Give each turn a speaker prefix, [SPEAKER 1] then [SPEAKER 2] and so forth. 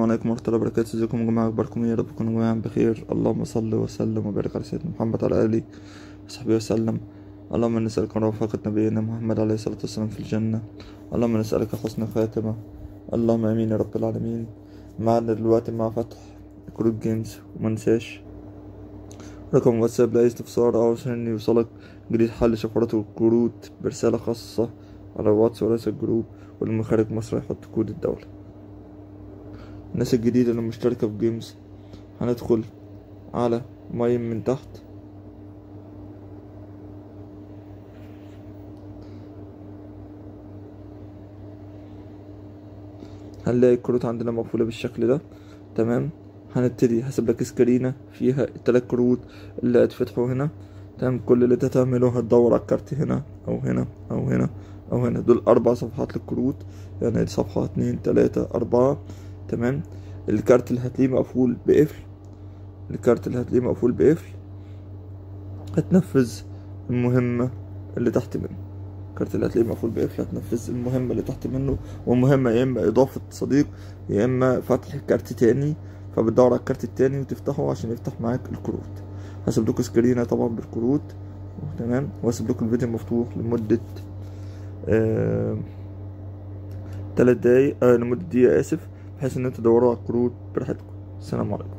[SPEAKER 1] عليكم ورحمة الله وبركاته. ازيكم يا جماعة؟ اخباركم ايه؟ يا رب تكونوا جميعا بخير. اللهم صل وسلم وبارك على سيدنا محمد وعلى آله وصحبه وسلم. اللهم نسألك رفاقة نبينا محمد عليه الصلاة والسلام في الجنة. اللهم نسألك حسن خاتمة. اللهم امين يا رب العالمين. معنا دلوقتي مع فتح كروت جيمز، ومنساش رقم واتساب لأي استفسار أو عشان يوصلك جديد حل شفرات الكروت برسالة خاصة على الواتس ورئيس الجروب، واللي من خارج مصر يحط كود الدولة. الناس الجديدة اللي مشتركة في جيمز هندخل على ماين من تحت، هنلاقي الكروت عندنا مقفولة بالشكل ده. تمام، هنبتدي هسيب لك سكرينة فيها التلات كروت اللي هتفتحوا هنا. تمام، كل اللي انت هتعمله هتدور على الكارت هنا او هنا او هنا او هنا. دول 4 صفحات للكروت، يعني دي صفحة 2 3 4. تمام، الكارت اللي هتلاقيه مقفول بقفل، هتنفذ المهمة اللي تحت منه. الكارت اللي هتلاقيه مقفول بقفل هتنفذ المهمة اللي تحت منه، والمهمة يا إما إضافة صديق يا إما فتح كارت تاني. فبتدور على الكارت التاني وتفتحه عشان يفتح معاك الكروت. هسيب لكم سكرينة طبعا بالكروت. تمام، وهسيب لكم الفيديو مفتوح لمدة 3 دقايق، لمدة دقيقة آسف، بحيث إن انتوا تدوروا على الكروت براحتكم. السلام عليكم.